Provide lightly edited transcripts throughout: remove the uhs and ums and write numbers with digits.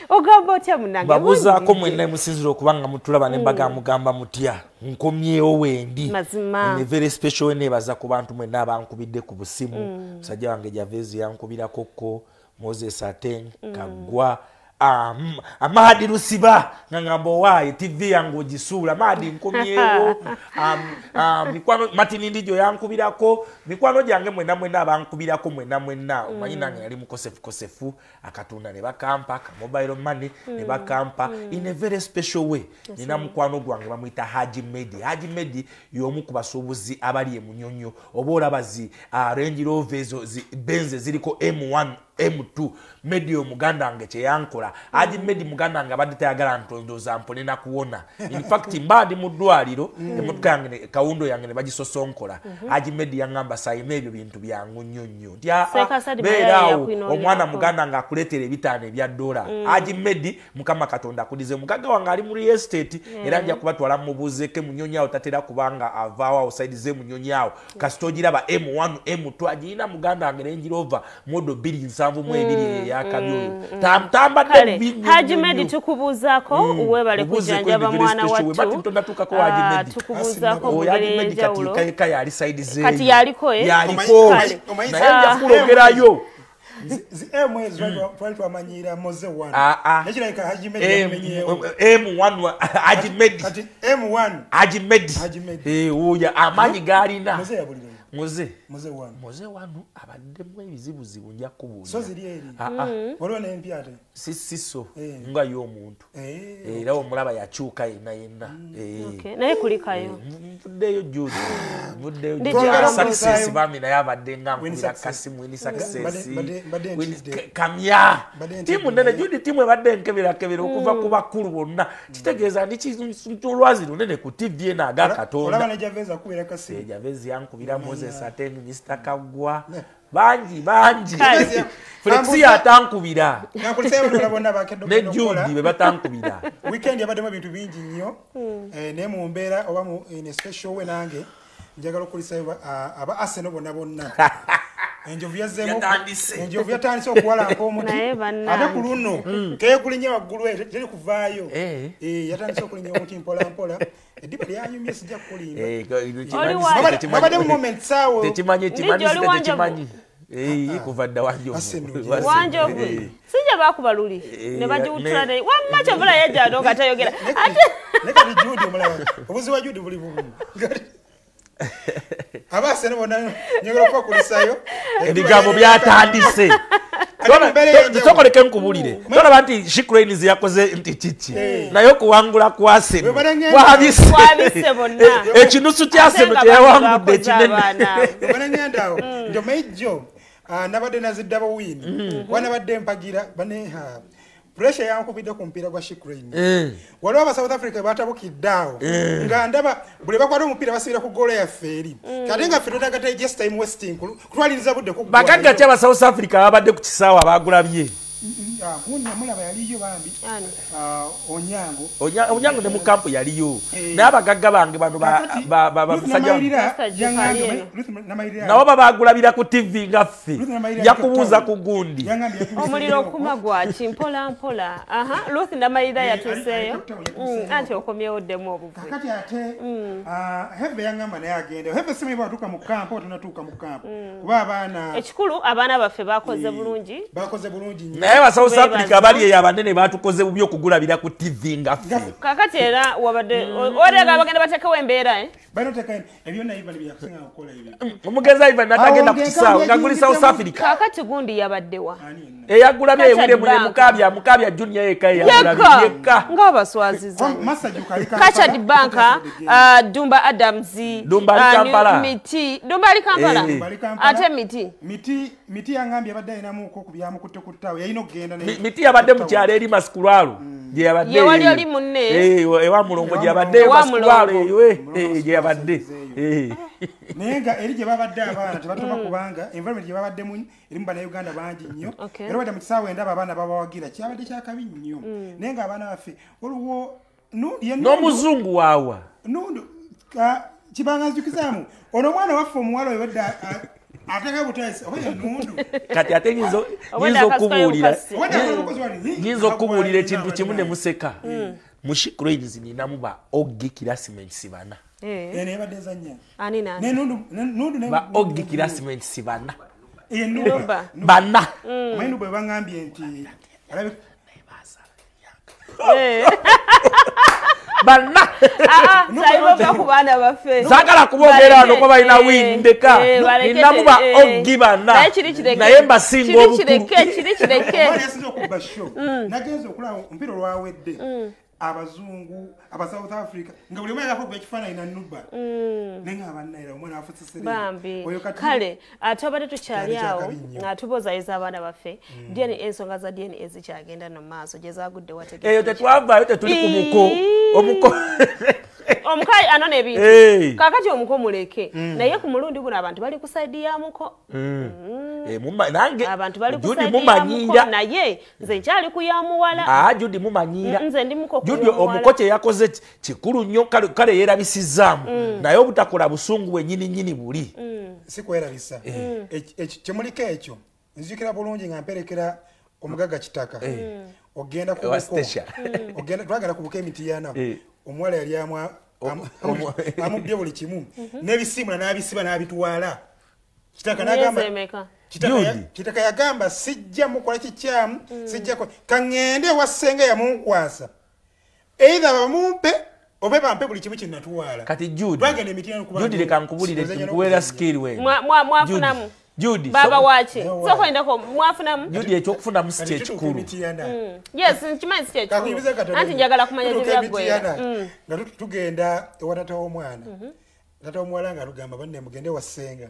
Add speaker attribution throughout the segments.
Speaker 1: ogamba otya munange
Speaker 2: babuzaako mwenna musinzira okubanga mutulaba nembaga mugamba mutya nkomyewo wendi
Speaker 1: mazima
Speaker 2: ne very special we nebaza ku bantu mwenna abankubidde ku busimu musajja wange Javezi yankubirako ko Moses Ateng Kagwa Amadi Lusiba ngangamba waye TV yangu ogisuula Amadi nkomyewo mikwano Martin Ndijo yankubirako mikwano gyange mwenna abankubirako mwenna omanyi nange yali mukosefu akatunda ne bakampa ka mobile money ne bakampa in a very special way nina mukwano gwange bamuyita Haji Medi y'omu ku basuubuzi abali emunyonyo oba olabazi Range Rover Benz ziriko M1 M2 Medi omuganda wange kye yankola Haji Medi muganda wange abadde tayagala ntondoza mpone na kuwona in fact mbadi mu ddwaliro emmotoka yange kawundo yange ne bagisosonkola Haji Medi yangamba sayina ebyo bintu byangu nnyo beerawo omwana muganda wange akuleetera ebitaano ebya $. Haji Medi mukama katonda akulize mugaga wange ali mu real estate era nja kubatwala mubuzeeke munyonyi awo tatera kubanga avaawo outside ze munyonyi awo kasita ogiraba M1 M2 agirina muganda wange Range Rover modo 272 yakabyoyo tambadde bingi
Speaker 1: Haji Medi tukubuzaako uwebale kujjanjaba mwana wattu
Speaker 2: bati tondatukako Haji Medi
Speaker 1: tukubuzaako
Speaker 2: Haji Medi kati yali side ze
Speaker 1: kati yaliko
Speaker 2: yaliko naye kulogerayo
Speaker 3: twali amanyira Moze 1 nekirabika Haji Medi
Speaker 2: M1 Haji Medi
Speaker 3: kati M1
Speaker 2: Haji Medi uya amanyi galina
Speaker 3: Moze yabulira
Speaker 2: Moze
Speaker 3: 1
Speaker 2: abaddemu ebizibuzibu nja kubuulira
Speaker 3: so ziri eri waliwo n'empya ate
Speaker 2: siso nga y'omuntu era omulaba yakyuka yenna
Speaker 1: naye kulikayo
Speaker 2: mvuddeyo Jude success bami naye abadde nga nkubira kasimu ini success kamya timu nene Jude timu ebadde nkebera okuva ku bakulu bonna kitegeeza ndi kintu lunene ku TV ena aga Katonda
Speaker 3: olaba ne Javezi akubira kasimu
Speaker 2: Javezi yankubira Moses Ateng Mr. Kagwa bangi Flexi atankubira
Speaker 3: nakulisema olabona bakedo
Speaker 2: ne Jude be batankubira
Speaker 3: weekend yabademu ebintu bingi nnyo ne mu mbeera oba mu in a special way nange njagala okulisaba aba Arsenal bonna enjovu yatandise okuwalampa omuti ate ku luno keekulinya waggulu teri kuvaayo yatandise okulinya omuti mpolampola eddiba lyanyumye sijja kukulimba mu moment saawo
Speaker 2: tekimanyi kuva dda wanjovu
Speaker 1: sijja bakuba luli ne bagiwutula naye wamma kyovula yajjano nga tayogera
Speaker 3: nekati Jude omulaba obuzi wa Jude buli bumu abasene bona nyegera kwa kulisayo
Speaker 2: ebigambo byatandise tokoleke nkubulire tolaba nti Shikrainis yakoze nti kiki naye okuwangula kwa Arsenal
Speaker 1: kwabise bonna
Speaker 2: ekinusu kya Arsenal kyeyawangudde kinene
Speaker 3: bana nyandawo ndio maijo nabadde nazidda win wana badde mpagira bane pressure yankubidde ku mpira gwa Shikrainis waliwo aba South Africa batabukiddawo nga ndaba buli bakwata omupiira basibira ku goal ya feri kati nga fero tagata just time wasting kutwaliriza budde ku
Speaker 2: bakaga kyaba South Africa babadde ku kisaawa abagulabye
Speaker 3: mulaba yaliyo bambi
Speaker 2: onyango ne mu kampu yaliyo n'abagagga bange bano basajja nabo babagulabira ku TV nga ffe yakubuuza ku gundi
Speaker 1: omuliro okuma gwaki mpola Ruth Namayira yatuseeyo anti okomyewo ddemu obuvuyo
Speaker 3: kakati ate Hebe yangamba naye agende Hebe simanyi batuuka mu kampu tunatuuka mu kampu kuba abaana
Speaker 1: ekikulu abaana baffe bakoze bulungi
Speaker 2: naye ba South Africa bali yabanene batukoze bubyo okugulabira ku TV nga ffe
Speaker 1: kakati era wabadde orega bagenda batekewo embeera
Speaker 3: banoteka ebyonna Ivan byakusinga okukola ebyo
Speaker 2: omugenzi Ivan natagenda ku kisaawe ngaguli South Africa
Speaker 1: kakati gundi yabaddewa
Speaker 2: eyagulabye ewire mukabya junior yeka
Speaker 1: ng'abaswaziza Kachad Banka Dumba Adams Miti Dumba ali Kampala ate Miti
Speaker 3: yangambye abadde ayinamu ko kubyamukutte ku ttawe yayina okugenda
Speaker 2: Miti yabadde mu kyalo eri Maskulwalu gye yabadde
Speaker 1: yewali oli munne
Speaker 2: ewa mulongo gye yabadde Maskulwalu gye yabadde
Speaker 3: naye nga eri gye babadde abaana tebatoka kubanga environment gye babadde mu erimu bannayuganda bangi nnyo era wadde mu kisaawe endaba abaana babawagira kyabadde kyakabi nnyo naye nga abaana baffe waliwo
Speaker 2: n'omuzungu waawa
Speaker 3: nundu kibanga nzijukizaamu ono omwana waffe omuwala oyo badde ataka butaisi oba nundu
Speaker 2: kati ate nyizo kubuulira ekintu kimu ne museka mushikroids ninamu ba oggi classmates bana
Speaker 3: ene badeza nya
Speaker 1: ani na
Speaker 3: ne nundu
Speaker 2: ba oggi classmates bana
Speaker 1: Nuba
Speaker 2: bana
Speaker 3: maindu bwe bangambye nti alabe
Speaker 2: bana
Speaker 1: saibo bakubana bafe
Speaker 2: zakala kubogera ano kwa balina windeka ninamu ba oggi bana naye mbasinga obukulu
Speaker 1: kireke
Speaker 3: bali okuba show nagenze okulaba mpiro lwawedde abazungu aba South Africa nga buli mwana akogwa ekifaananyi na Nuba nenga abannaira omwana afutse
Speaker 1: bambi kale atobade tukyali awo atubozayiza abaana baffe dyeni ensonga za dyeni ezikyagenda no maaso gyezagudde wategeka
Speaker 2: eyo tetwavaayo tetuli ku omuko
Speaker 1: omukai anone ebintu kakati omuko muleke naye ku mulundi guno abantu bali ku side ya muko
Speaker 2: nange
Speaker 1: abantu bali ku side ya muko naye nze nkyali kuyamuwala
Speaker 2: Judy mumanyira
Speaker 1: nze ndi muko
Speaker 2: Judy omuko kye yakoze kikulu nnyo kale yerabisizaamu naye obutakola busungu bwennyini buli
Speaker 3: sikwerabisa kyemuliko ekyo nzijukira bulungi nga mperekera omugaga kitaka ogenda ku ogenda twagala kubuka emiti yana omuwala yali amubye buli kimu n'ebisimu n'abisiba n'abitwala kitaka n'agamba kitaka yagamba sijja mukola kikyamu sijja kaŋŋende wasenga yamunkwasa either bamumpe obe bampe buli kimu kinatwala
Speaker 2: kati Judy leka nkubulire nkuweera skill we
Speaker 1: mwafunamu
Speaker 2: Judy
Speaker 1: baba wache soko endako mwafunamu
Speaker 2: Judy ekyokufunamu si kyekikulu
Speaker 1: yes nkimanyi si kyekikulu anti njagala kumanya kyebyagwera
Speaker 3: nga tugenda ewatata w'omwana tata w'omuwala nga tugamba banne mugende wasenga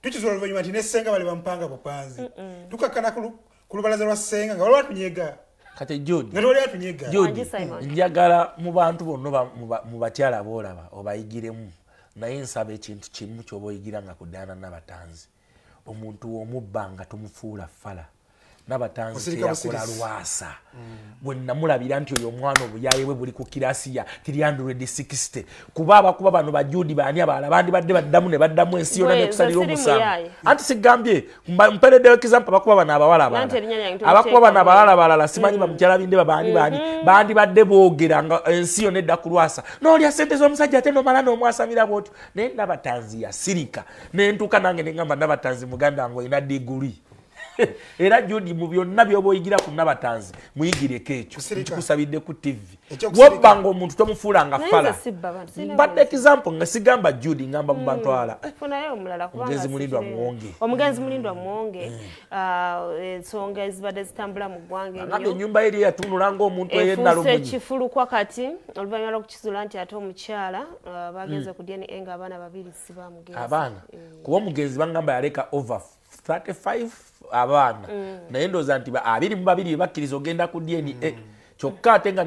Speaker 3: tukizuula oluvannyuma nti nesenga bali bampanga bupanzi tukakkana ku lubalaza lwa senga nga waliwo atunyega
Speaker 2: kati Judy
Speaker 3: nga tewali atunyega
Speaker 2: njagala mu bantu bonna mu bakyala boolaba obayigiremu naye nsaba ekintu kimu ky'oba oyigira nga kuddaana n'abatanzi omuntu omubbanga tumufuula fala n'abatanzi teyakola lwasa bwe namulabira nti oyo omwana obuyaye bwe buli ku kirasi ya 360 kuba abakuba bano ba Judy baani abalala bandibadde baddamu ne baddamu ensi yonna nekusalira omusango anti sigambye mpereddeyo example abakuba bano abawala abalala abakuba bano abawala abalala simanyi bamukyala binde babaani bandibadde boogera nga ensi yonna edda ku lwasa n'olya ssente z'omusajja ate nomala n'omwasamira bw'otyo naye n'abatanzi yasirika nentuuka nange nengamba n'abatanzi muganda wange olina diguli era Judy mu byonna byoba oyigira ku n'abatanzi muyigireko ekyo kikusabidde ku TV wobbanga omuntu tomufuulanga fala badde example nga sigamba Judy ngamba mu bantu ala omugenzi mulindwa muwonge ensonga ezibadde zitambula mu ggwanga
Speaker 1: eryo
Speaker 2: ennyumba eri yatunula ng'omuntu ey'ennalumugi
Speaker 1: ekifulukwa kati oluvannyuma lw'okukizula nti ate omukyala bagenze ku DNA nga abaana babiri si bamugenzi
Speaker 2: abaana kuba omugenzi bangamba yaleka over 35 abaana naye ndowooza nti 22 bakkiriza ogenda ku DNA kyokka ate nga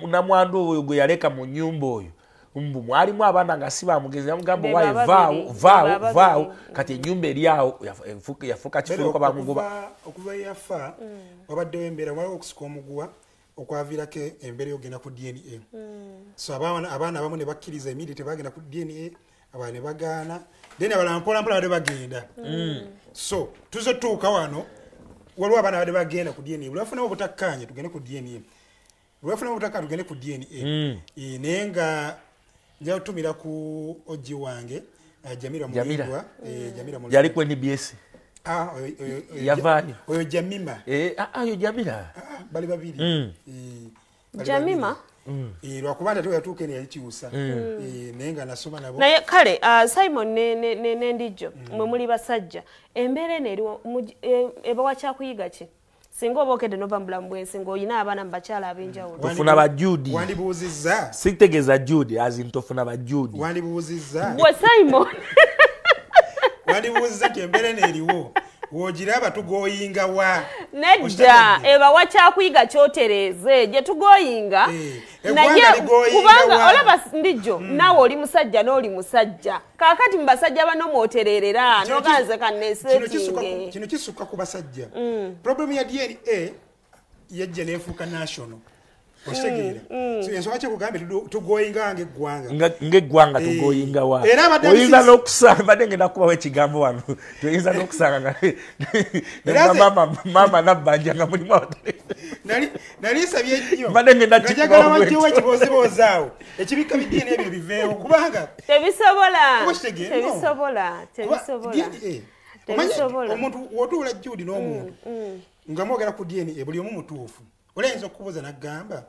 Speaker 2: namwandu oyo gwe yaleka mu nnyumba oyo mwalimu abaana nga si bamugenzi yamugamba owaye vaawo kati ennyumba eri awo yafuuka kifuluka bamugoba
Speaker 3: okuva yafa wabaddewo embeera waliwo okusika omuguwa okwaviirako embeera yogenda ku DNA so abaana abamu ne bakkiriza immediate bagenda ku DNA abaana ne bagaana then abalala mpolampola badde bagenda so tuze tuuka wano waliwo abaana badde bagenda ku DNA bulafunawo obutakkanya tugende ku DNA bulafunawo obutakkanya tugende ku DNA naye nga nja kutumira ku oji wange Jamira Mulindwa
Speaker 2: yali ku NBS yavaayo
Speaker 3: oyo Jamima
Speaker 2: oyo Jamira
Speaker 3: bali babiri
Speaker 1: Jamima
Speaker 3: lwakubanda teyatuuka eno yakikyusa naye nga nasoma nabo
Speaker 1: naye kale Simon nendijo mwe muli basajja embeera eno eriwo ebawa kyakuyiga ki singa oba okedde nova mu bulamu bwensi ng'olina abaana mu bakyala ab'enjawulo
Speaker 2: tofuna ba Judy
Speaker 3: wandibuuzizza
Speaker 2: sitegeeza Judy azin tofuna ba Judy
Speaker 3: wandibuuzizza
Speaker 1: gwe Simon
Speaker 3: wandibuuzizza nti embeera eno eriwo wogiraba tugoyinga wa
Speaker 1: nedda ebawa kyakuyiga kyotereeze gye tugoyinga naye kubanga olaba ndijo naawe oli musajja n'oli musajja kaakati mu basajja bano mwotererera noganze kannesetinge
Speaker 3: kino kisukka ku basajja problemu ya DNA yajja neefuuka national Oshtegera. So ensonga kye kugambe tugoyinga ng'eggwanga.
Speaker 2: Ng'eggwanga tugoyinga wa. Oyinza n'okusanga badde ngenda kubawo ekigambo wano. Tuyinza n'okusanga nga mama nabbanja nga mulimu awatali.
Speaker 3: Nali nsabye nnyo.
Speaker 2: Badde ngenda kikubawo.
Speaker 3: Njagala wajjewo ekiboozebooza ebibika bidiini ebyo biveewo kubanga.
Speaker 1: Tebisobola.
Speaker 3: Omuntu w'otuula Judy n'omuntu nga mwogera ku DNA buli omu mutuufu. Olayinza okubuuza n'agamba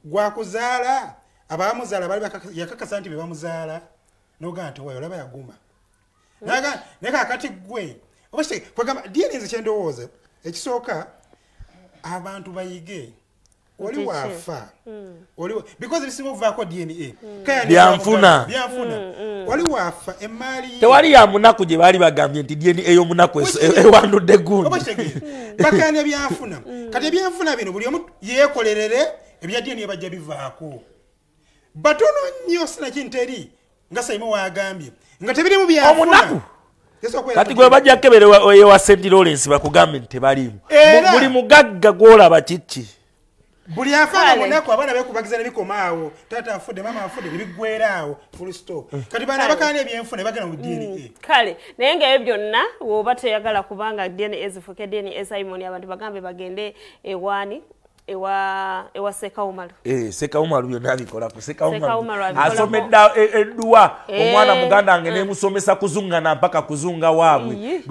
Speaker 3: gwakuzaala abamuzaala bali yakakasa nti be bamuzaala n'ogamba nti wayo olaba yaguma. Naye kaakati ggwe kwegamba DNA nze kyendowooza ekisooka abantu bayige oli waafa because bisinga okuvaako DNA
Speaker 2: byanfuna
Speaker 3: wali waafa emaali
Speaker 2: tewali ya munaku gye baali bagambye nti DNA ey'omunaku ewandudde gundi
Speaker 3: bakanya byanfuna kati ebyanfuna bino buli omu yeekolerere ebya DNA bajja bivaako batono nnyo sinakinteri nga Saimo waagambye nga tebirimu byanfuna
Speaker 2: kati gwe bajja kebere ewa St. Lawrence bakugambe nti tebaliimu buli mugagga gwolaba kiki
Speaker 3: buli afana munaku abaana beekubagiza ne bikomaawo taata afudde mama afudde ne biggweeraawo full stop kati baana bakaana ebyenfuna bagenda mu DNA
Speaker 1: kale naye ng'ebyo byonna bw'oba toyagala kubanga DNA ezifuke DNA Simon abantu bagambe bagende ewaani ewa Sekawumalu
Speaker 2: Sekawumalu byonna abikola Sekawumalu asomedda edduwa omwana muganda wange nemusomesa kuzungana mpaka kuzunga waabwe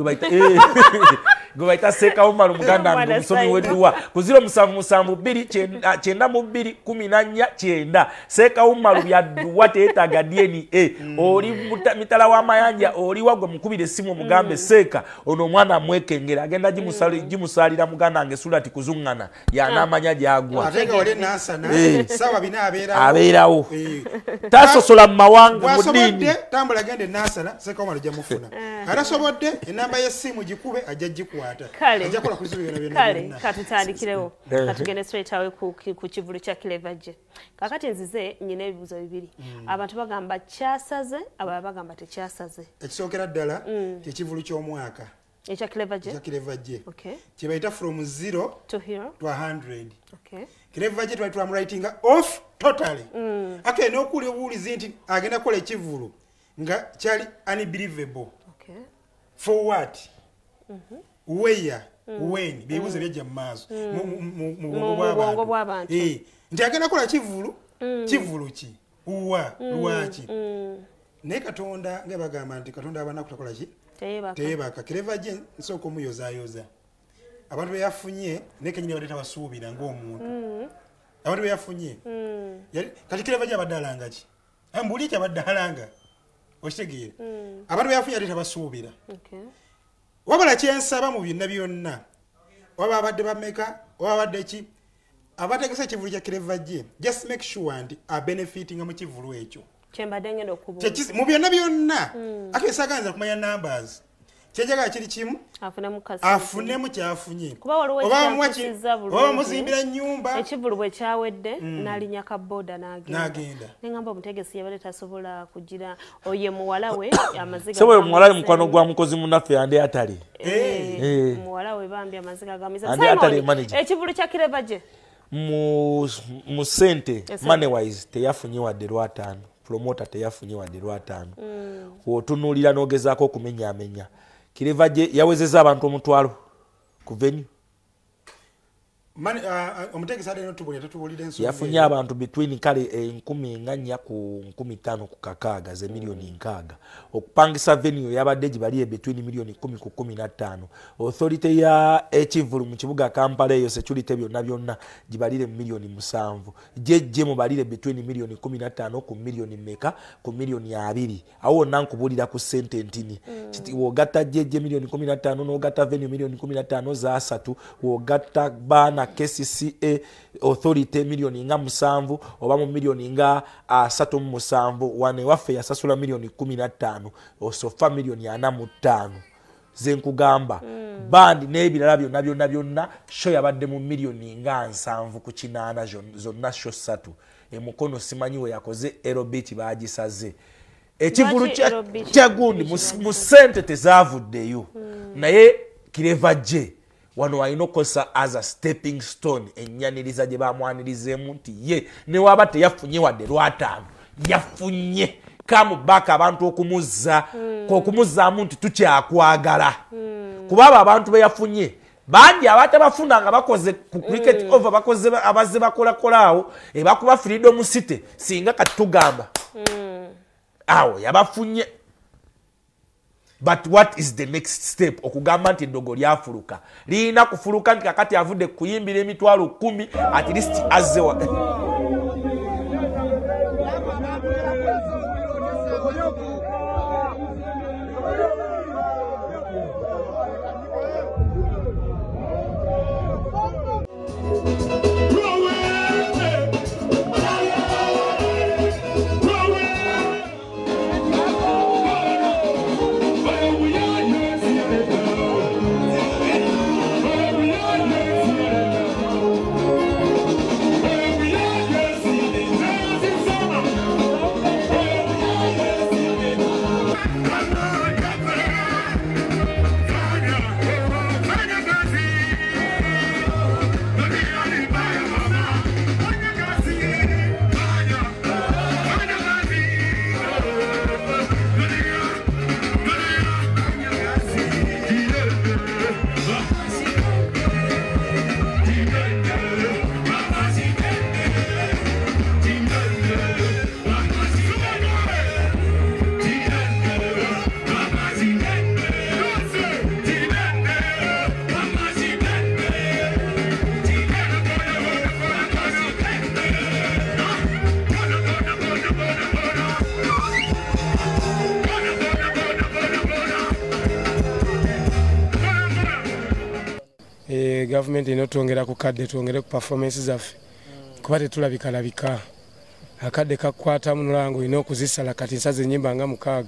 Speaker 2: gwe bayita Sekawumalu muganda wange omusomi w'edduwa ku 0772921419 Sekawumalu byadduwa teetaaga DNA oli mitala w'amayanja oli wagwe mukubira essimu omugambe Seeka ono omwana amwekengera agenda gimusaalira muganda wange Sulati kuzungana y'anaamanya jagwa
Speaker 3: atenga wali nasana sawa bina
Speaker 2: abeerawo tasosola mu mawanga mu ddiini
Speaker 3: tambula gende nasana Sekawumalu jamufuna arasobodde enamba y'essimu gikube ajja gikwata ajja kola kuzibu byonna
Speaker 1: kale katutandikirewo katugende straight away ku kivulu kya Cleverje kakati nzize nyina ebibuzo bibiri abantu bagamba kyasaze abalala bagamba tekyasaze
Speaker 3: ekisookera ddala kyekivulu ky'omwaka
Speaker 1: ekya
Speaker 3: Cleverje kye bayita from 0
Speaker 1: to
Speaker 3: 100 Cleverje twali writing off totally ake n'okuli obuulizi nti agenda kukola ekivulu nga kyali unbelievable for what where when bibuzo byajja mu maaso mu
Speaker 1: bwongo bw'abantu
Speaker 3: nti agenda kukola kivulu ki lwaki naye Katonda nga bagamba nti Katonda abana kutakola ki teyebaka Cleverje nsooka omuyozaayoza abantu beyafunye naye kenyini badeeta basuubira ng'omuntu abantu beyafunye kati Cleverje abadde alanga ki mbuli ki abadde alanga okitegeera abantu beyafunye adeeta basuubira wabula kyensaba mu byonna byonna waba abadde bameka waba abadde ki abategesa ekivulu kya Cleverje just make sure nti abenefitinga mu kivulu ekyo
Speaker 1: kyembadde ngenda okubuuza
Speaker 3: mu byonna byonna ate esaganza kumanya numbers kyejagala kiri kimu afunemu kyafunye oba muzimbira nnyumba
Speaker 1: ekivulu bwe kyawedde n'alinya kaboda n'agenda neŋŋamba omutegesi yabadde tasobola kugira oye muwala we amaziga
Speaker 2: sewe muwala mukwano gwa mukozi munnaffe yandi atali
Speaker 1: muwala we bambi amaziga gamiza ekivulu kya Cleverje
Speaker 2: mu ssente money wise teyafunye wadde lwataano promoter teyafunye wadde lwataano otunuulira n'ogezaako okumenyaamenya Cleverje yawezeza abantu omutwalo ku venue
Speaker 3: omutegesi ade n'otubulira tatubulira ensonga
Speaker 2: yafunye abantu between kale 10,000 ku 15,000 ku kakaaga ze milioni 6 okupangisa venue yabadde gibaliye between milioni 10 ku 15 authority ya ekivulu mu kibuga Kampala eyo security byonna gibalire milioni 7 jeje mubalire between milioni 15 ku milioni meka ku milioni 2 awo nankubulira ku sente ntini kiti wogata jeje milioni 15 n'ogata venue milioni 15 za 3 wogata bana KCCA authority milioni nga 7 oba mu milioni nga 37 wane waffe yasasula milioni 15 osofa milioni 45 zenkugamba bandi n'ebirala byonna show yabadde mu milioni nga 7 ku 8 zonna show 3 emukono simanyi we yakoze aerobic bagisaze ekivulu kya gundi mu sente tezavuddeyo naye Cleverje wano walina okukozesa as a stepping stone ennyaniriza gye bamwanirizeemu nti ye ne waba teyafunye wadde lwataano yafunye kamubaka abantu okumuzzaamu nti tukyakwagala kuba abo abantu be yafunye bangi abatabafuna nga bakoze ku cricket over bakoze abazze bakolakolaawo ebakuba freedom city singa kati tugamba awo yabafunye. But what is the next step? Okugamba nti eddogo lyafuluka lirina kufuluka nti kakati avudde kuyimbira emitwalo 10 at least azzewa
Speaker 4: Government inotwongera ku kadde twongere ku performance zaffe kuba tetulabikalabika akadde kakwata mulango ino okuzisala kati nsaze ennyimba nga 6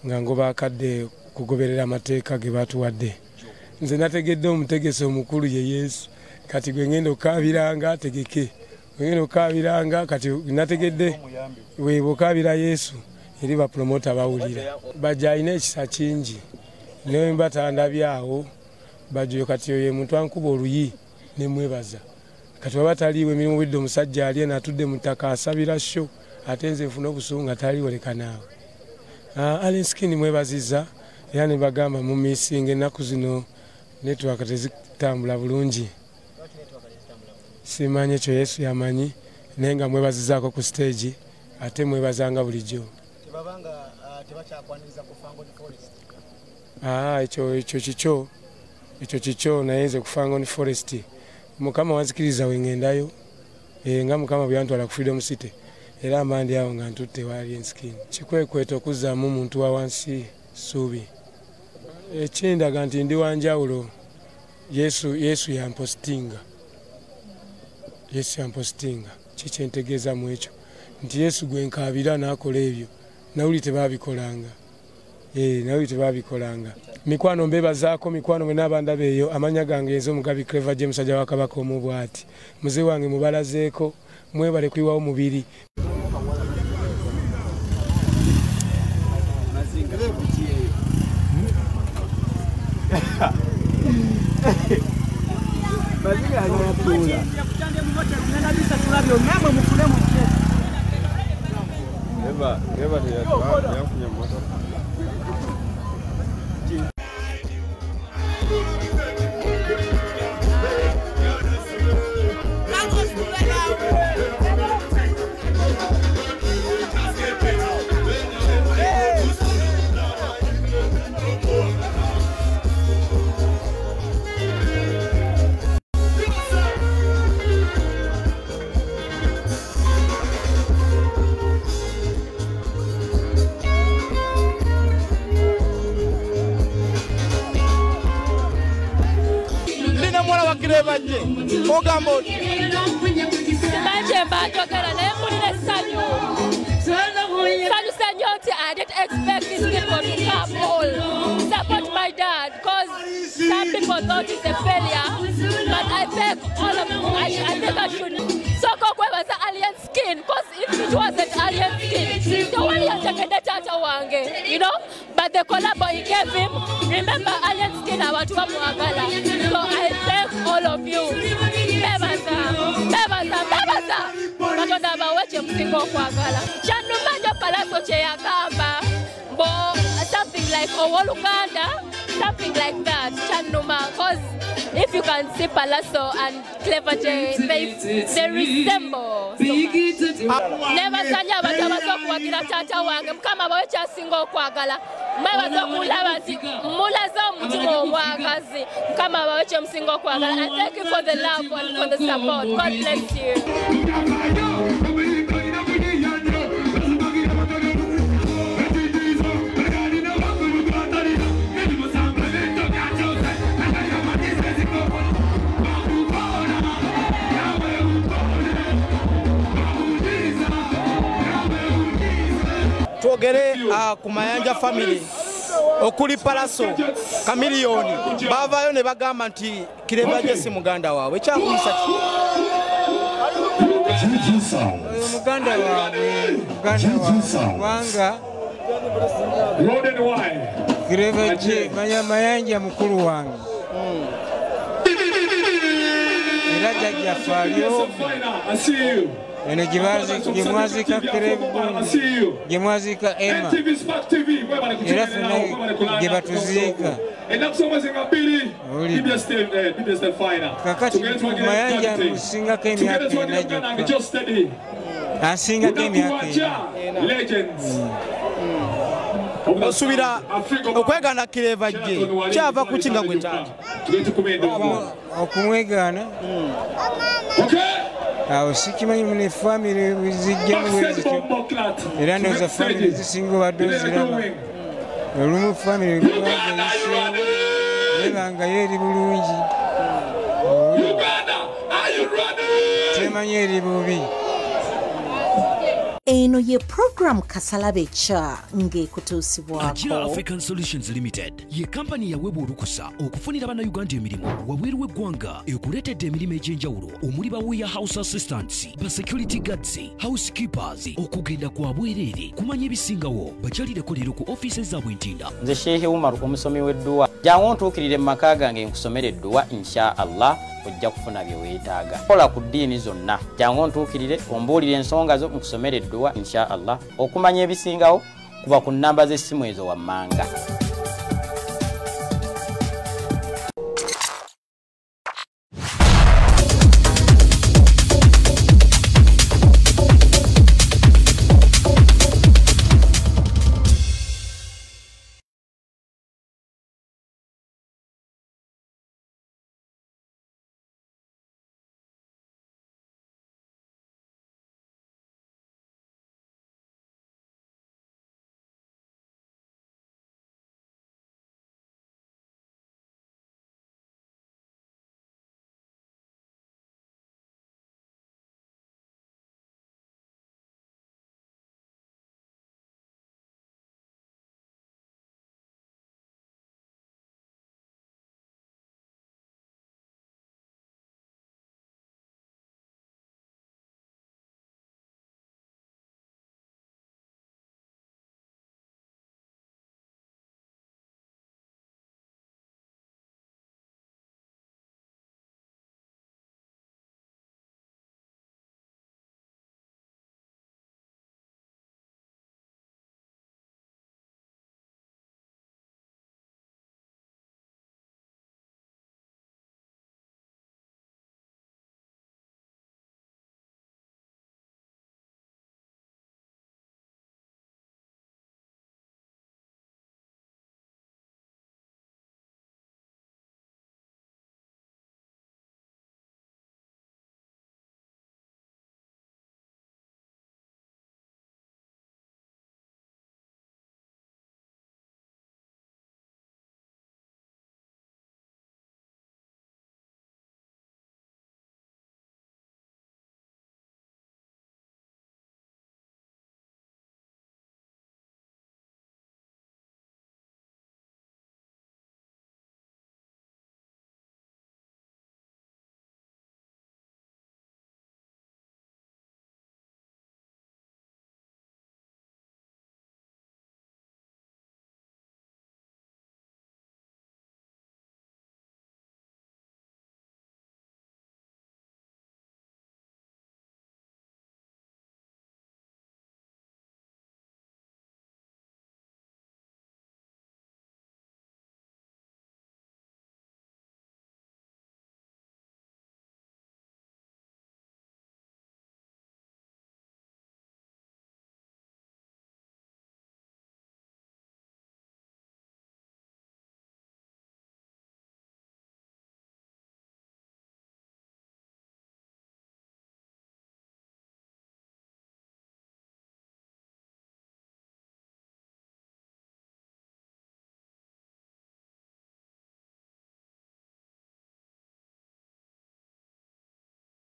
Speaker 4: nga ngoba akadde kugoberera amateeka ge batuwadde nze nategedde omutegese omukulu ye Yesu kati gwe ngendo kabiranga tegeke ngendo kabiranga kati nategedde webo kabira Yesu eri ba promoter bawulira bajaine ekisa kingi ne mbatanda byawo bajo kati ye muntu ankuba oluyi ne mwebaza kati wabataliwe emirimu bidde omusajja ali natudde mutaka asabira sho atenze nfuna obusunga tali woleka naawe Allen Skin mwebaziza yani bagamba mu missing enaku zino network tezitambula bulungi simanye kyo Yesu yamanyi nenga mwebazizaako ku stage ate mwebazanga bulijjo tebabanga tebachakwaniriza ku Fango Forest ekyo kicho nayenze ku Fango Forest mukama wanzikiriza wengendayo nga mukama byantwala ku Freedom City era amandi awo nga ntutte wali Skin kikwekweto okuzaamu omuntu wa wansi suubi ekindaga nti ndi wanjawulo Yesu yampostinga kikyentegeeza mu ekyo nti Yesu gwenkabira n'akola ebyo nawuli tebabikolanga mikwano mbebazaako mikwano mwe n'abanda beeyo amanya gange enzo Mugabi Clever James ajja wa Kabaka omubwati muze wange mubalazeeko mwebale kwiwawo mubiri
Speaker 5: I didn't expect these people to come all support my dad because some people thought it's a failure, but I beg all of them, I think I should. So was the Alien Skin because if it wasn't Alien Skin, the one you take the wange, you know, but the collabo he gave him, remember Alien Skin abantu bamuagala. So I thank all of you. Bebaza. Katonda baweche msingo kwagala. Chanuma njo palaso che yakamba. Bo something like Owoluganda, something like that. Chanuma, cause if you can see Palazzo and Clever J, they resemble so much. Never sanya batabazo kuwagira tata wange. Mkama bawecha singo kwagala. Mwebazo kulabati. Mulazo mtumo mwagazi. Mkama baweche msingo kwagala. And thank you for the love and for the support. God bless you.
Speaker 6: Twogere ku Mayanja family okuli Palaso Kamiliyoni bavayo ne bagamba nti Kireva Jesse muganda waabwe ekyakuyisa
Speaker 7: muganda waabwe kubanga Kireva Jesse Mayanja mukulu wange era jajja falyo eno gyemwazika Kireva gyemwazika Emma era fena gyebatuziika kakati Mayanja musingako emyaka ena gyokka asingako emyaka ena
Speaker 6: osubira okwegana Kireva Jesse kyava ku kinga gwe taata
Speaker 7: okumwegaana awo sikimanyi mune family zijjamu wezityo era ndoza family zisinga obadde oziraba olumu family gwageyiseewo nebanga eri bulungi temanyi eri bubi.
Speaker 8: Eno ye program Kasalabe cha ng'ekutuusibwako.
Speaker 9: Ajira African Solutions Limited ye kampani yaweebwa olukusa okufunira bannayuganda emirimu wabweru w'eggwanga ekuleetedde emirimu egy'enjawulo omuli ba warehouse assistants, ba security guards, housekeepers, okugenda kwa bwereere kumanya ebisingawo bakyalireko leero ku offices zaabwe ntinda.
Speaker 10: Nze Sheikh Umar omusomi w'edduwa jangu ntuukirire mu maka gange nkusomere edduwa insha Allah ojja kufuna bye weetaaga. Kola ku ddiini zonna jangu ntuukirire ombuulire ensonga zo nkusomere edduwa insha Allah okumanya ebisingawo kuba ku nnamba z'essimu ezo wammanga.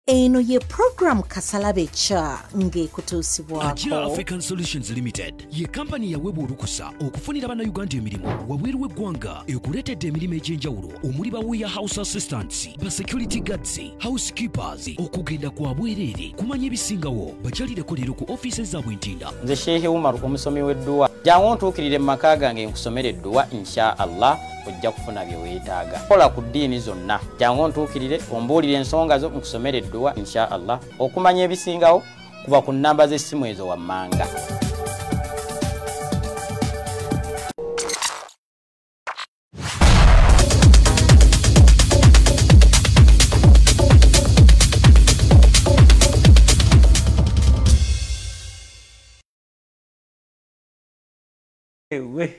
Speaker 8: eno ye program Kasalabe Cha ng'ekutuusibwako.
Speaker 9: Ajira African Solutions Limited ye kampani yaweebwa olukusa okufunira bannayuganda emirimu wabweru w'eggwanga ekuleetedde emirimu egy'enjawulo omuli ba warehouse assistants, ba security guards, housekeepers, okugenda kwa bwereere kumanya ebisingawo bakyalireko leero ku ofiisi zaabwe Ntinda.
Speaker 10: Nze Sheikh Umar omusomi w'edduwa jangu ntuukirire mu maka gange nkusomera edduwa insha Allah ojja kufuna bye weetaaga. Kola ku ddiini zonna jangu ntuukirire ombuulire ensonga zo nkusomera edduwa insha Allah okumanya ebisingawo kuba ku nnamba z'essimu ezo wammanga.
Speaker 2: Ewe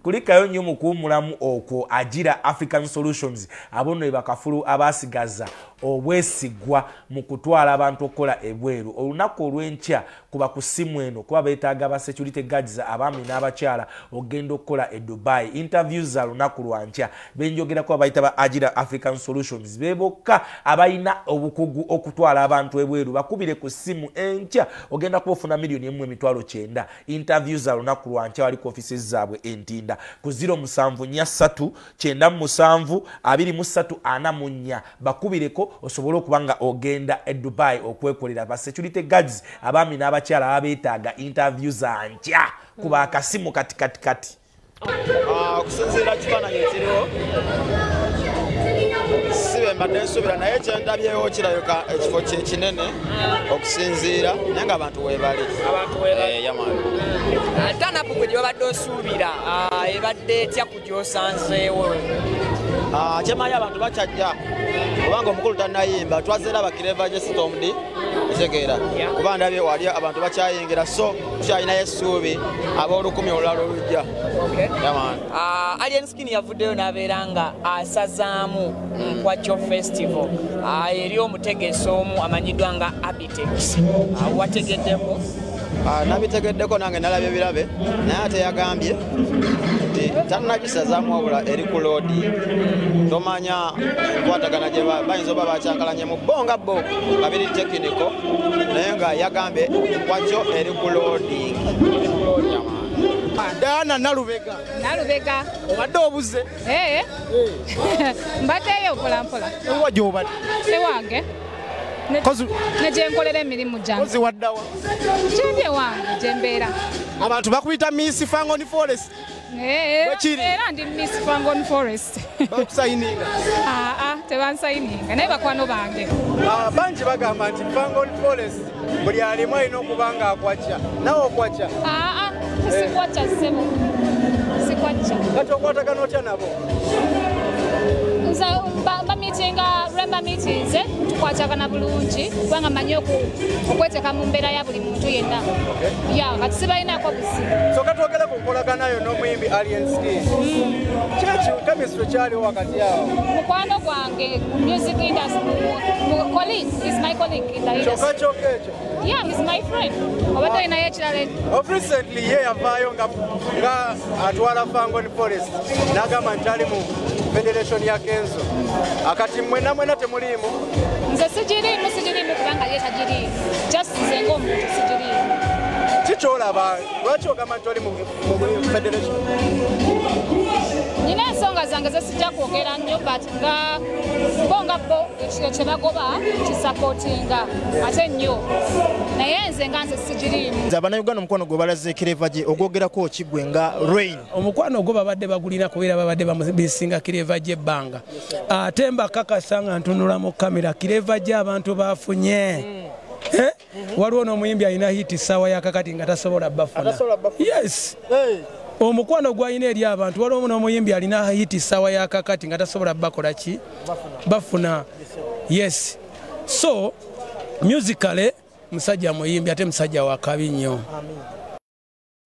Speaker 2: kulikayo nnyo mu kuwummulamu okwo Ajira African Solutions abono bakafulu abasigaza obwesigwa mu kutwala abantu okukola ebweru olunaku olw'enkya kuba ku ssimu eno kuba beetaaga ba security guards abaami n'abakyala ogenda okukola e Dubai. Interviews za lunaku lwa nkya benjogerako abayita ba Ajira African Solutions bebokka abayina obukugu okutwala abantu ebweru bakubire ku ssimu enkya ogenda kubafuna $1,900,000. Interviews za lunaku lwa nkya wali ku offices zaabwe Ntinda ku 0739972344 bakubireko osobola okubanga ogenda e Dubai okwekolera ba security guards abaami n'abakyala abeetaaga interviews za nkya kuba akasimu kati.
Speaker 6: Okusinziira kifaananyi ekiriwo sibe mbadde nsuubira naye kyendabyewo kirabika ekifo kye kinene okusinziira naye nga abantu weebali
Speaker 11: tanapu gwe gyobadde osuubira ebadde etya ku gy'osanzeewo
Speaker 6: kyemanyi abantu bakyajja kubanga omukulu tannayimba twazeera abakireva gye sitomdi etegeera kuba ndabye wali abantu bakyayingira so tukyalinayo essuubi ab'olukumi olulala olujja
Speaker 11: Alien Skin yavuddeyo n'abeera nga asazaamu Nkwakyo Festival eri omutegeesi omu amanyiddwa nga Abitex wategeddeko
Speaker 6: nabitegeddeko nange nalabye birabe naye ate yagambye nti tannagisazaamu wabula eri ku loodi tomanya enkwatagana gye bayinza oba bakyankalanye mu bo nga bo nga biri tekiniko naye nga yagambye Nkwakyo eri ku loodi.
Speaker 11: Dana Nalubega obadde obuze
Speaker 12: mbaddeyo mpolampola
Speaker 11: ewa gy'obadde
Speaker 12: ewange negyenkolera emirimu gyange
Speaker 11: waddawa
Speaker 12: kyendye wange gyembeera
Speaker 11: abantu bakuyita Miss Fangon Forest
Speaker 12: era ndi Miss Fangon Forest
Speaker 11: bakusayininga
Speaker 12: tebansayininga naye bakwano bange
Speaker 11: bangi bagamba nti Fangon Forest buli alimu alina okuba nga akwakya nawe okwakya
Speaker 12: sikwakya ssebo sikwakya
Speaker 11: kati okwatagana otya nabo
Speaker 12: bamitinga remba meetings tukwatagana bulungi kubanga manyi okweteeka mu mbeera ya buli muntu yenna kati sibalinako buzibu
Speaker 11: so katwogere ku nkolaganayo n'omuyimbi Alien Skin chemistry kyaliwo wakati awo
Speaker 12: mukwano gwange music industry is my colleague in the industry
Speaker 11: kyokka ekyo
Speaker 12: he's my friend obadde olinayo ekirala
Speaker 11: recently ye yavaayo nga atwala Fangon Forest n'agamba nti ali mu federation ya Kenzo akati mwena temuliimu
Speaker 12: nze sigiriimu kubanga ye tagiriimu just nze ng'omuntu sigiriimu
Speaker 11: kikyolaba lwaki ogamba nti oli mu federation
Speaker 12: nina ensonga zange zesijja kwogera nnyo but nga bo kyebagoba kisapootinga ate nnyo naye nze nga nze sigiriimu
Speaker 11: abannayuganda omukwano gwe balaze kireva gye ogwogerako kigwe nga rain
Speaker 4: omukwano ogwo babadde bagulina kubeera babadde bamubisinga kireva gye ebbanga ate mbakakasa nga ntunula mu kamera kireva gye abantu bafunye waliwo n'omuyimbi alina hiti ssaawa yakakati nga tasobola bafuna yes omukwano gwalina eri abantu waliwo n'omuyimbi alina hiti ssaawa yakakati nga tasobola bakola ki bafuna yes so musically musajja muyimbi ate musajja wakabi nnyo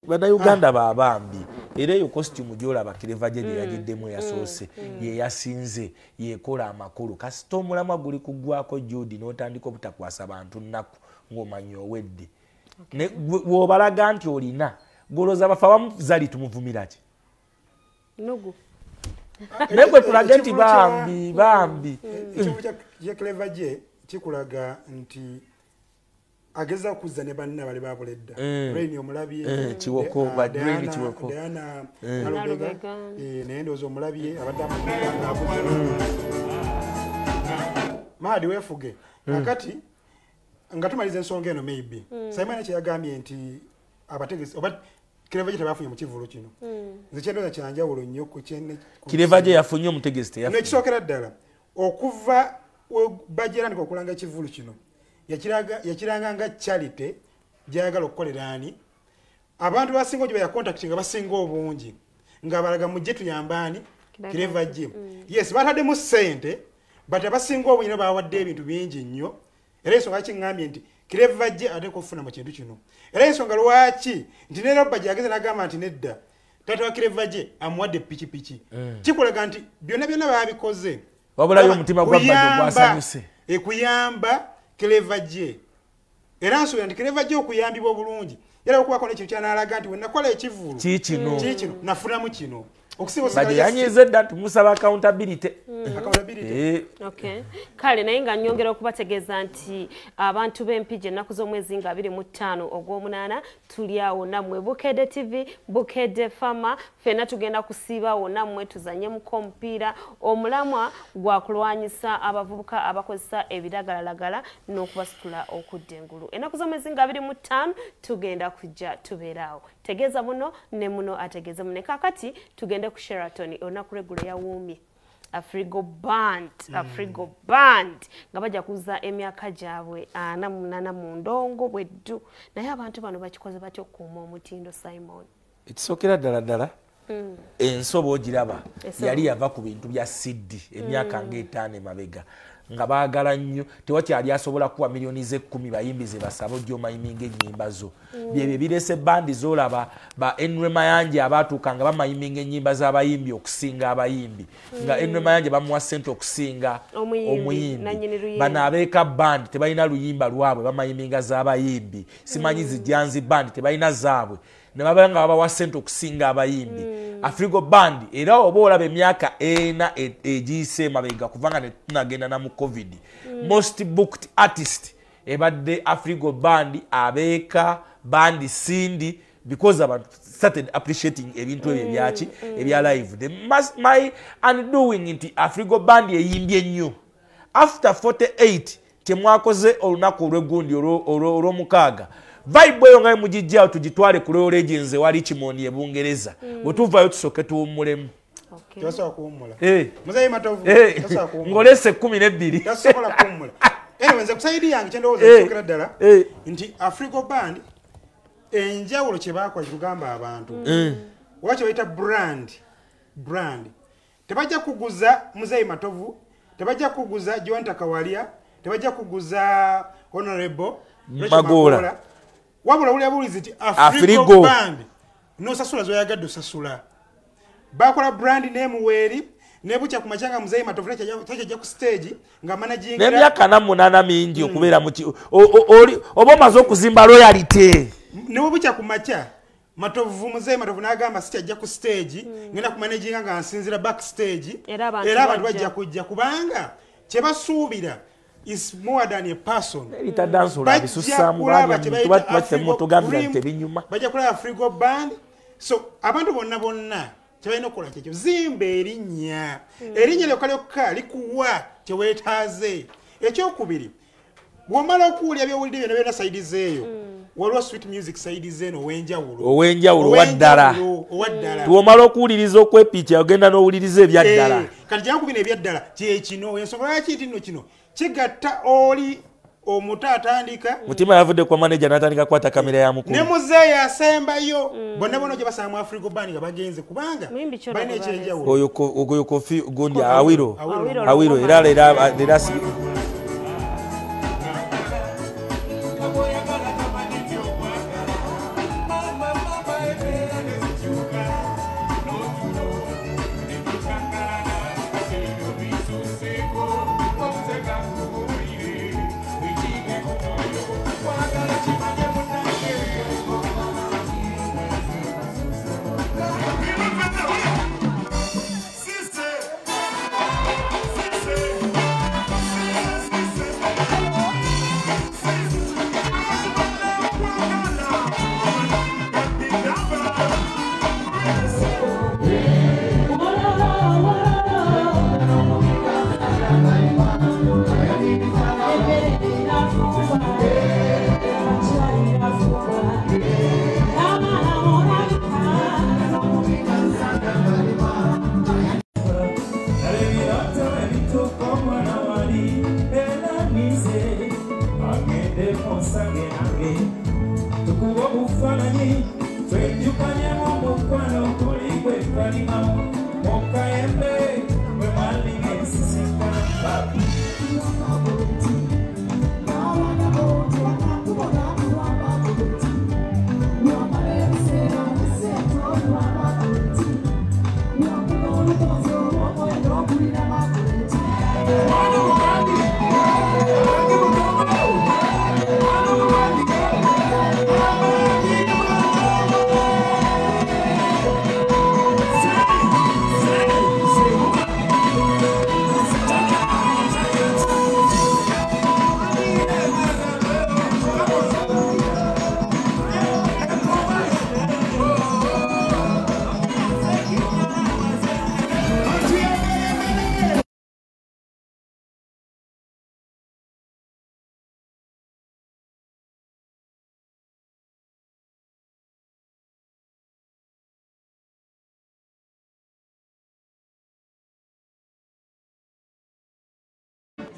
Speaker 2: bannayuganda babambi era eyo costume gyolaba kireva gye yagiddemu eyasoose yeyasinze yekola amakulu kasita omulamwa guli kuggwako Judy n'otandika obutakwasa bantu nnaku ng'omanyi owedde w'obalaga nti olina golooza bafa abamu zali tumuvumira ki Nekwe tulaga nti bambi.
Speaker 3: Ekivulo kya Clever J kikulaga nti ageza kuzza ne banna bali babuledda. Rain omulabye
Speaker 2: Kiwoko ba Drain Kiwoko.
Speaker 3: Diana Nalubega nendozo omulabye abadde amakuza. Mahadi wefuge. Akati nga tumalize ensonga eno maybe. Simon kyagambye nti abategesi oba Clever J tabafunye mu kivulo kino. Nze kyendoza kyanjawulo nnyo ku kyenne.
Speaker 2: Clever J yafunye omutegesi teyafunye.
Speaker 3: Nekisookera ddala okuva bajirandika okulanga ekivulo kino yakiranga nga charity gyagala okukolera ani abantu basinga gye ya contact nga basinga obungi nga balaga mujje tuyambani Clever J. Yes, batadde mu sente but abasinga obungi bawadde ebintu bingi nnyo era ensonga kingambye nti Clever J ate kufuna mu kintu kino era ensonga lwaki nti ne Robert yageze n'agamba nti nedda tata wa Clever J amuwadde pikipiki kikulaga nti byonna babikoze
Speaker 2: wabulayo omutima gw'abadde gwasanyuse
Speaker 3: ekuyamba Clever J era nsubira nti Clever J okuyambibwa bulungi era okubaako n'ekintu kyanalaga nti wenakola ekivulu
Speaker 2: kikino
Speaker 3: nafunamu kino
Speaker 2: Badi yanyize dda tumusaba accountability.
Speaker 1: Okay. Kale naye nga nnyongera okubategeeza nti abantu b'empije ennaku z'omwezi nga 25 ogw'omunaana tuli awo nammwe Bukedde TV, Bukedde Fama, ffenna tugenda kusiibawo nammwe tuzanye mu kompiira omulamwa gwa kulwanyisa abavubuka abakozesa ebiragalalagala n'okubasitula okudda engulu. Ennaku z'omwezi nga 25 tugenda kujja tubeeraawo. Tegeeza muno ne muno ategeeza muno. Kakati tugende ku Sheraton olunaku lw'eggulo yawuumye. Afrigo Band nga bajja kuza emyaka gyabwe 48 mu ndongo bweddu naye abantu bano bakikoze batyo okukuuma omutindo Simon.
Speaker 2: Ekisokera ddala ensobo ogiraba yali yava ku bintu bya CD emyaka nga 5 emabega nga baagala nnyo tewakyali asobola kuwa milioni ze-10 bayimbi ze basaba ojja mayiminga ennyimba zo byebyo birese bandi zolaba ba Enre Mayanja abatuuka nga bamayiminga ennyimba z'abayimbi okusinga abayimbi nga Enre Mayanja bamuwa ssente okusinga omuyimbi bano abeeka bandi tebalina luyimba lwabwe bamayiminga z'abayimbi simanyi zijjanzi bandi tebalina zaabwe ne babanga babawa ssente okusinga abayimbi Afrigo Band era oba olaba emyaka 4 egiyise mabega kuvanga ne tunagenda na mu COVID most booked artist ebadde Afrigo Band abeeka bandi sindi because abantu started appreciating ebintu ebyo byaki ebya live my undoing nti Afrigo Band eyimbye nnyo after 48 temwakoze olunaku olw'eggundi olw'omukaaga vibe eyo nga mujijjao tugitwale ku Royal Legends wali Kimoni e Bungereza otuvayo tusoke tuwummulemu
Speaker 3: tasobola kuwummula muzayi matovu tasobola kuwummula
Speaker 2: ngolese 12
Speaker 3: tasobola kuwummula nze kusayidi yange kyendowooza ekisokera ddala nti Afrigo Band enjawulo kye baakola kitugamba abantu wakyo bayita brand tebajja kuguza muzayi matovu tebajja kuguza Joanta Kawalia tebajja kuguza Honorable
Speaker 2: Magola
Speaker 3: wabula uli abulizi ti Afrigo Band no sasula zoyagadde osasula bakola brand name weri nebucha kumachanga muzayi matovu tajja ku stage nga managing
Speaker 2: n'emyaka 8 mingi okubeera mu oba omaze okuzimba royalty
Speaker 3: nebucha kumacha matovu muzayi matovu n'agamba sitajja ku stage ngenda ku managing nga nsinzira backstage era abantu bajja kujja kubanga kye basuubira is more than a person.
Speaker 2: Ita dance ola bisusamu batugambira tebinyuma.
Speaker 3: Bajja kula Afrigo Band. So abantu bonna tebalina okukola kyekyo zimba erinnya. Erinnya lyokalyoka likuwa teweetaaze. Ekyokubiri bw'omala okuwulya byowulidde byonna side zeeyo. Waliwo sweet music side zeeno
Speaker 2: owenjawulo waddala tuwomala okuwuliriza okwepiikya ogenda n'owuliriza ebyaddala
Speaker 3: kati jangu bino ebyaddala kyekino ensonga lwaki nti nno kino kigatta oli omuto atandika
Speaker 2: mutima yavudde kwa manager n'atandika kwata kamera ya mukulu
Speaker 3: ne muzeeyi asembayo bonna gye basanga mu Afrigo Band nga bagenze kubanga balina ekyenjawulo
Speaker 2: oyo kofi gundi awiro era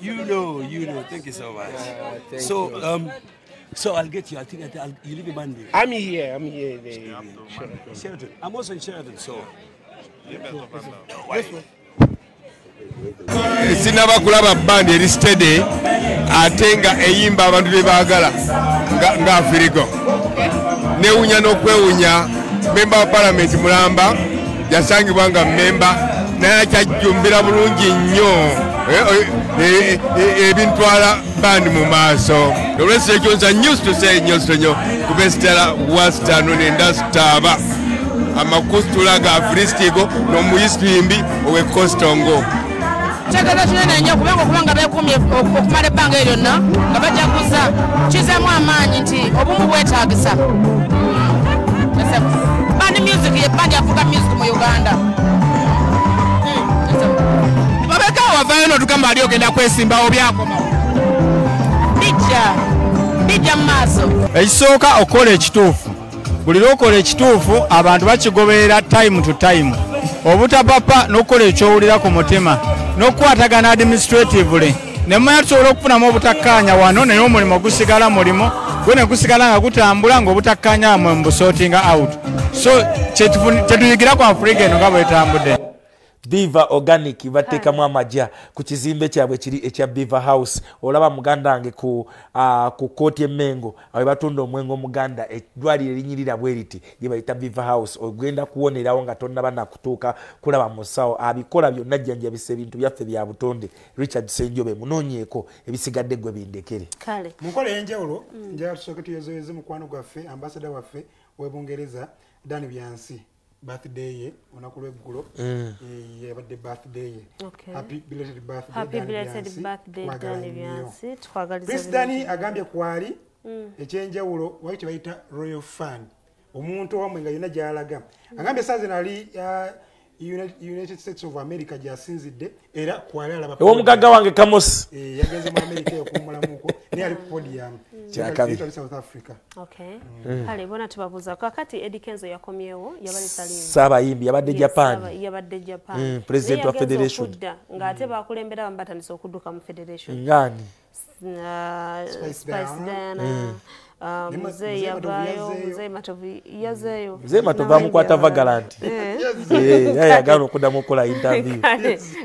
Speaker 13: You know. Thank you so much. So I'll get you. I think you live in Monday.
Speaker 14: I'm here.
Speaker 13: Sheraton. I'm also in Sheraton, so.
Speaker 14: Sinaba kulaba band eri steady atenga eyimba abantu bebagala nga Afirigo. Newunya n'okwewunya member wa parliament Mulamba yasangibwa nga member naye kyajjumbira bulungi nnyo ebintwala band mu maaso. Olw'ekyo ekyo nza news to say news to nyo kubesitala wasitano nendasitaba amakustula ga Afiristigo n'omuyisitwimbi ow'ekostongo.
Speaker 15: Chakala kinene nnyo kubanga beekumye okumala ebbanga eryo lyonna nga bajaguza kizeemu amaanyi nti obumu bwetaagisa. Band music ye band yafuuka music mu Uganda.
Speaker 14: Babeka wavaayo n'otugamba ali ogenda kwesimbawo byakomawo.
Speaker 15: Bijja mu maaso.
Speaker 16: Ekisooka okola ekituufu. Buli lw'okola ekituufu abantu bakigoberera time to time. Obutapapa n'okola ekyowulira ku mutima. N'okukwatagana administratively nemanya tusobola okufunamu obutakkaanya wano naye omulimu gusigala mulimo gwe ne gusigala nga gutambula ng'obutakkaanya mu mbusortinga out. So kyetuyigira ku Africa eno nga bwetambudde.
Speaker 2: Beaver Organic bateekamu amajja ku kizimbe kyabwe kiri ekya Beaver House. Olaba muganda wange ku kooti Emmengo awe batunda omwengo muganda eddwaliro erinyirira bweriti lye bayita Beaver House. Ogenda kuwonerawo nga tonnaba nakutuuka kulaba musawo abikola byonna jjanjabisa ebintu byaffe bya butonde. Richard Senjobe munoonyeeko ebisigadde gwe bindekere.
Speaker 3: Kale mukola enjawulo njagala tusooke tuyozoyeze mukwano gwaffe ambassador waffe w'Ebungereza Dani Byansi. Birthday ye onaku lw'eggulo yabadde birthday ye. Happy belated birthday Dani Byansi. Prince Dani agambye kwali ekyenjawulo wali kibayita Royal Fan omuntu owamwe nga yonna gy'alaga agambye saazi nali United States of America gyasinzidde era kwali alaba
Speaker 2: ew'omugagga wange Kamosi
Speaker 3: yagenze mu America okuwummulamuko naye ali ku Podium kyakabi South Africa.
Speaker 1: Kale bona tubabuuza kakati Eddy Kenzo yakomyewo yabali Salim
Speaker 2: Abayimbi yabadde
Speaker 1: Japan
Speaker 2: president wa federation
Speaker 1: ng'ate bakulembera bambatandisa okudduka mu federation
Speaker 2: ngani
Speaker 1: Spice Diana Mzee yavayo Mzee Matovi yazeyo
Speaker 2: Mzee Matovi amukwata Vagalanti yayagala okuddamu okukola interview.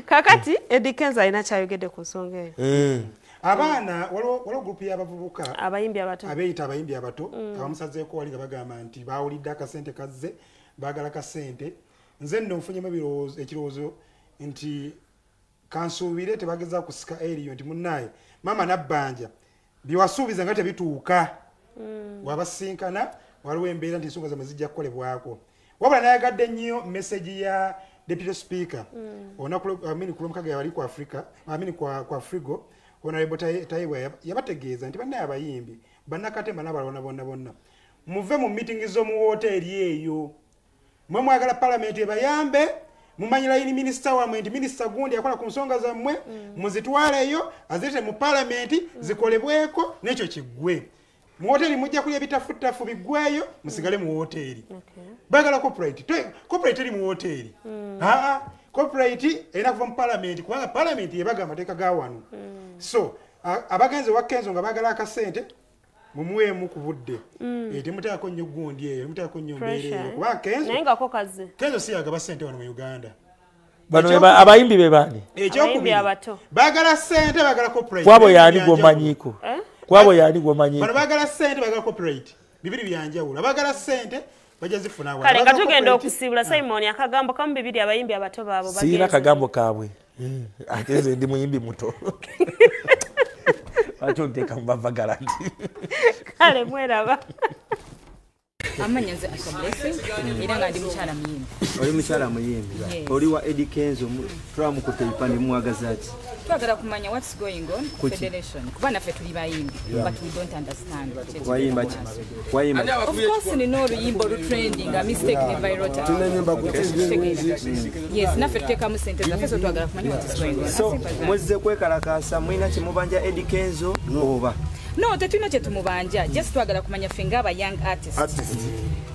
Speaker 1: Kakati Eddy Kenzo alina kyayogedde ku nsonga eyo.
Speaker 3: Abaana waliwo group y'abavubuka
Speaker 1: abayimbi abato
Speaker 3: abeeyita abayimbi abato abamusazeeko wali nga bagamba nti baawulidde akasente kazze baagala kasente. Nze nno nfunyemu ekirowoozo nti kansuubire tebageza kusika eriyo nti munnaaye maama nabbanja byewasuubiza nga tebituuka wabasinkana waliwo embeera nti ensonga zamwe zijja kukolebwako wabula nayagadde nnyo message ya deputy speaker kulomkaga yawali ku Africa kwa Frigo Honorable Tayiwa yabategeeza nti bannaye abayimbi bannakatemba n'abalwana bonna muve mu meeting z'omu woteeri eyo mwe mwagala parliament ebayambe mumanyira yini minister wamwe ndi minister gundi akola ku nsonga zammwe muzitwaleyo azite mu parliament zikolebweko n'ekyo kiggwe mu hoteli mujja kulya bitafutafu biggweyo musigale mu hoteli bagala corporate eri mu hoteli corporate erina kuva mu parliament kubanga parliament yebaga amateeka ga wano so abagenzi wa Kenzo nga bagala akasente mumuwemu ku budde temutaako nnyo gundi eyo temutaako nnyo mbeera eyo kuba Kenzo si yagaba sente wano mu Uganda
Speaker 2: bano abayimbi be bani
Speaker 3: bagala sente bagala corporate
Speaker 2: kwabo yani gwomanyiko kwabo yani gwomanyiko
Speaker 3: bano bagala sente bagala corporate bibiri byanjawulo bagala sente bajazifuna
Speaker 1: kale nga tugenda okusibula Simon akagambo kamu bibiri abayimbi abato baabo
Speaker 2: bagenda sina kagambo kabwe akeze ndi muyimbi muto Acho nteka mbava garanti.
Speaker 1: Kale mweraba.
Speaker 17: Amanyanze akomlesi era nga ndi mukyala muyimbi.
Speaker 18: Oli mukyala muyimbi. Oli wa Eddy Kenzo turamu kuteipani mwagazachi.
Speaker 17: Twagala kumanya what's going on ku federation. Kuba nafe tuli bayimbi but we don't understand what it is.
Speaker 18: Wayimba.
Speaker 17: Of course ni no ruyimbo trending a mistake ne viral.
Speaker 18: Tunanyimba ku
Speaker 17: Yes, nafe tuteka mu sentence nafe so twagala kumanya what is going on.
Speaker 18: So mweze kwekalakasa mwina kimubanja Eddy Kenzo oba.
Speaker 17: No, tetuna kye tumubanja just twagala kumanya fenga aba young artists.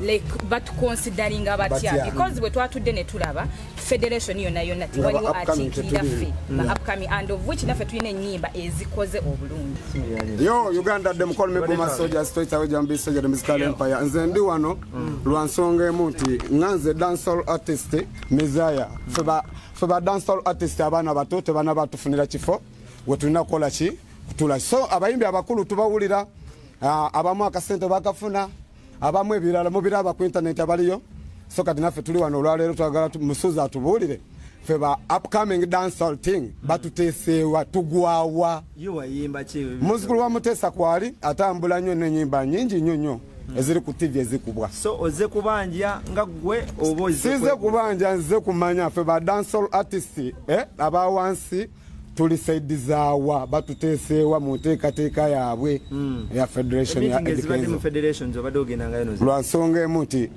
Speaker 17: Like but considering abatya because we twatudde ne tulaba federation yonna tiwaliwo atikira fe upcoming and of which nafe tulina ennyimba ezikoze obulungi.
Speaker 19: Yo Uganda dem call me Boma Soldier straight away jambi soldier the musical empire nze ndi wano lwa nsonga emuti nganze dancehall artist Mizaya feba dancehall artist abana batoto bana batufunira kifo we tulina kola ki tula so abayimbi abakulu tubawulira abamu akasente bakafuna abamu ebirala mu biraba ku internet abaliyo so kati nafe tuli wano olwaleero twagala musuza atubulire feba upcoming dancehall thing batutesewa tugwawa
Speaker 18: yo wayimba ki
Speaker 19: muzikulu wa mutesa kwali atambula nnyo n'ennyimba nyingi nnyo eziri ku TV ezikubwa
Speaker 18: so oze kubanja nga gwe obo
Speaker 19: size kubanja nze kumanya feba dancehall artist abawansi tulisaidizawa batutesewa mu nteekateeka yaabwe ya federation ya Eddy Kenzo lwansonga emuti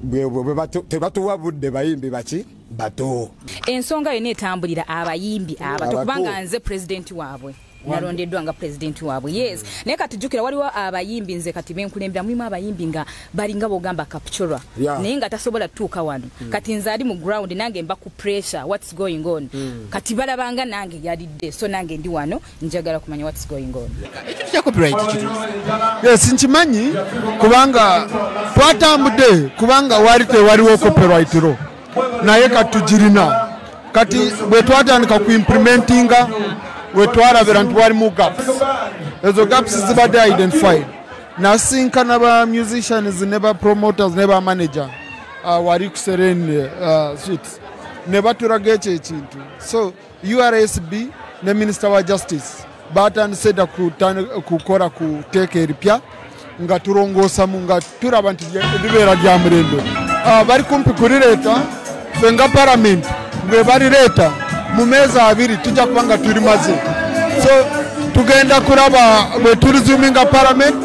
Speaker 19: tebatuwa budde bayimbi baki bato
Speaker 17: ensonga yonna etambulira abayimbi abato kubanga nze president waabwe nalondeddwa nga president waabwe yes naye kati jjukira waliwo abayimbi nze kati benkulembera mulimu abayimbi nga balinga bogamba captura naye nga tasobola tuuka wano kati nze ali mu ground nange mba ku pressure what's going on kati balabanga nange yalidde so nange ndi wano njagala kumanya what's going on
Speaker 20: ekyo kya copyright yes nkimanyi kubanga twatambudde kubanga wali tewaliwo copyright ro naye katugirina kati bwe twatandika ku implementinga we twarabira nti walimu gaps ezo gaps zibadde identified nasinkana ba musicians ne ba promoters ne ba manager wali ku Serene suits ne baturaga ekintu so URSB ne minister wa justice batandise kukora ku teeka eripya nga turongosa mu nga turaba nti libeera lya mulembe bari kumpi kulireeta fenga parliament bwe balireeta mu mezi abiri tujja kubanga tuli maze so tugenda kuraba bwe tulizuminga parliament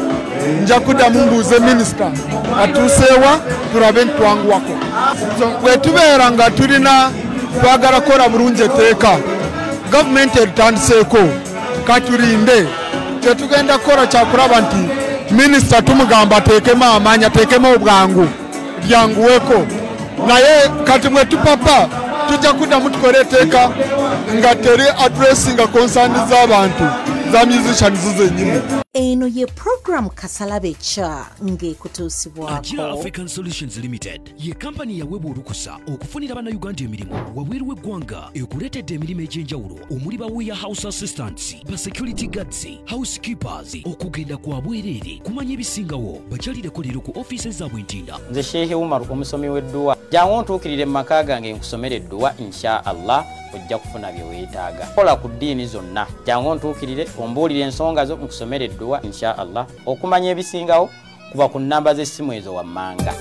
Speaker 20: nja kuddamu mbuuze minister atuuseewa turabe ntitwanguwako so bwe tubeera nga tulina twagala kola bulungi etteeka gavumenti eritandiseeko katulinde kyetugenda kukola kyakulaba nti minisita tumugamba ateekemu amaanyi ateekemu obwangu byanguweko naye kati mwe tupapa tujja kuddamu tukole etteeka nga teri addressinga concerns z'abantu za musicians zennyini.
Speaker 8: Eno ye program Kasalabe cha ng'ekutuusibwako.
Speaker 9: Ajira African Solutions Limited ye kampani yaweebwa olukusa okufunira bannayuganda emirimu wabweru w'eggwanga ekuleetedde emirimu egy'enjawulo omuli ba warehouse assistants ba security guards housekeepers okugenda kwa bwereere kumanya ebisingawo bajalireko leero ku ofiisi zaabwe ntinda.
Speaker 10: Nze Sheikh Umar omusomi w'edduwa jangu ntuukirire mu maka gange nkusomera edduwa insha Allah ojja kufuna bye weetaaga. Kola ku ddiini zonna jangu ntuukirire ombuulire ensonga zo nkusomera edduwa insha Allah okumanya ebisingawo kuba ku nnamba z'essimu ezo wammanga.